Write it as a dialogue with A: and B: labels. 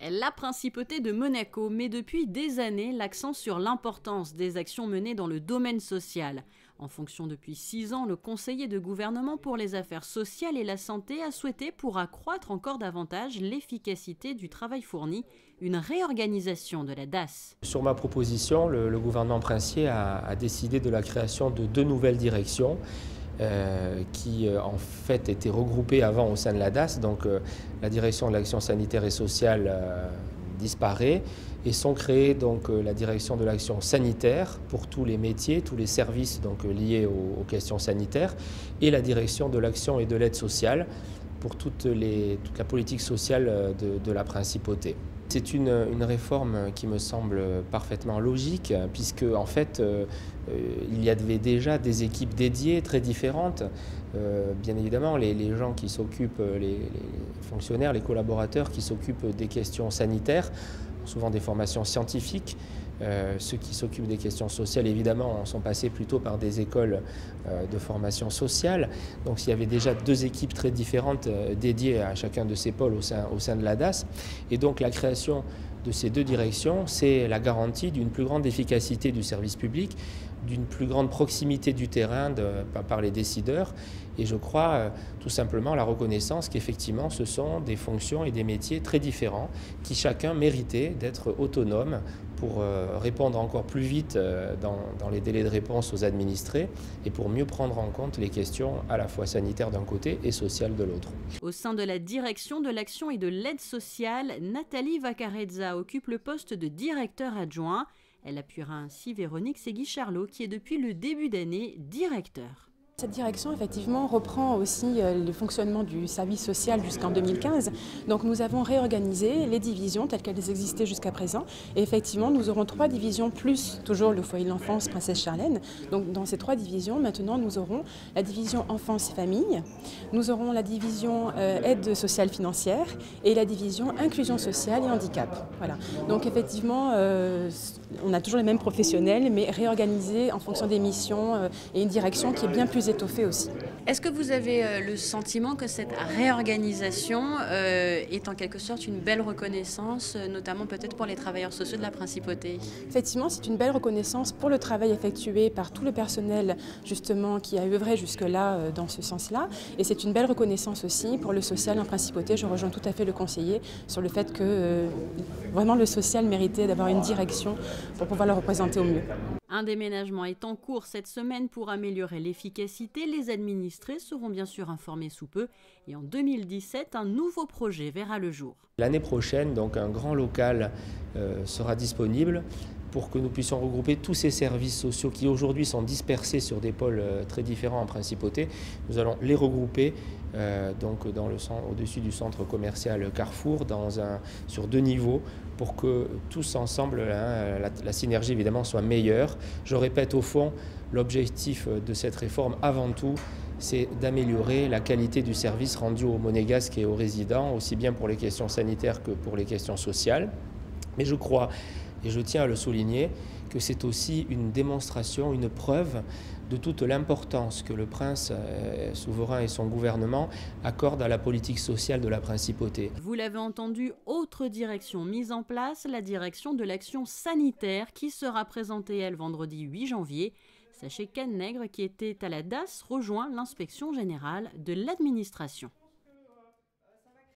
A: La principauté de Monaco met depuis des années l'accent sur l'importance des actions menées dans le domaine social. En fonction depuis 6 ans, le conseiller de gouvernement pour les affaires sociales et la santé a souhaité, pour accroître encore davantage l'efficacité du travail fourni, une réorganisation de la DAS.
B: Sur ma proposition, le gouvernement princier a décidé de la création de 2 nouvelles directions qui en fait étaient regroupées avant au sein de la DAS. Donc la direction de l'action sanitaire et sociale disparaît et sont créées donc la direction de l'action sanitaire pour tous les métiers, tous les services donc liés aux questions sanitaires, et la direction de l'action et de l'aide sociale pour toute la politique sociale de la principauté. C'est une réforme qui me semble parfaitement logique, puisque en fait il y avait déjà des équipes dédiées très différentes. Bien évidemment, les gens qui s'occupent, les fonctionnaires, les collaborateurs qui s'occupent des questions sanitaires ont souvent des formations scientifiques. Ceux qui s'occupent des questions sociales, évidemment, sont passés plutôt par des écoles de formation sociale. Donc il y avait déjà 2 équipes très différentes dédiées à chacun de ces pôles au sein de la DAS. Et donc la création de ces 2 directions, c'est la garantie d'une plus grande efficacité du service public, d'une plus grande proximité du terrain par les décideurs, et je crois tout simplement la reconnaissance qu'effectivement ce sont des fonctions et des métiers très différents qui chacun méritait d'être autonomes pour répondre encore plus vite dans les délais de réponse aux administrés et pour mieux prendre en compte les questions à la fois sanitaires d'un côté et sociales de l'autre.
A: Au sein de la direction de l'action et de l'aide sociale, Nathalie Vaccarezza occupe le poste de directeur adjoint. Elle appuiera ainsi Véronique Segui-Charlot, qui est depuis le début d'année directeur.
C: Cette direction, effectivement, reprend aussi le fonctionnement du service social jusqu'en 2015. Donc nous avons réorganisé les divisions telles qu'elles existaient jusqu'à présent. Et effectivement, nous aurons 3 divisions plus toujours le foyer de l'enfance Princesse Charlène. Donc dans ces 3 divisions, maintenant, nous aurons la division enfance et famille, nous aurons la division aide sociale financière et la division inclusion sociale et handicap. Voilà. Donc effectivement, on a toujours les mêmes professionnels, mais réorganisés en fonction des missions et une direction qui est bien plus étoffée aussi.
A: Est-ce que vous avez le sentiment que cette réorganisation est en quelque sorte une belle reconnaissance, notamment peut-être pour les travailleurs sociaux de la principauté?
C: Effectivement, c'est une belle reconnaissance pour le travail effectué par tout le personnel justement qui a œuvré jusque-là dans ce sens-là. Et c'est une belle reconnaissance aussi pour le social en principauté. Je rejoins tout à fait le conseiller sur le fait que vraiment le social méritait d'avoir une direction pour pouvoir le représenter au mieux.
A: Un déménagement est en cours cette semaine pour améliorer l'efficacité. Les administrés seront bien sûr informés sous peu. Et en 2017, un nouveau projet verra le jour.
B: L'année prochaine, donc, un grand local sera disponible pour que nous puissions regrouper tous ces services sociaux qui aujourd'hui sont dispersés sur des pôles très différents en principauté. Nous allons les regrouper donc au-dessus du centre commercial Carrefour sur 2 niveaux pour que tous ensemble, la synergie évidemment soit meilleure. Je répète, au fond, l'objectif de cette réforme avant tout, c'est d'améliorer la qualité du service rendu aux Monégasques et aux résidents, aussi bien pour les questions sanitaires que pour les questions sociales. Mais je crois, et je tiens à le souligner, que c'est aussi une démonstration, une preuve de toute l'importance que le prince souverain et son gouvernement accordent à la politique sociale de la principauté.
A: Vous l'avez entendu, autre direction mise en place, la direction de l'action sanitaire qui sera présentée, elle, vendredi 8 janvier. Sachez qu'Anne Nègre, qui était à la DAS, rejoint l'inspection générale de l'administration.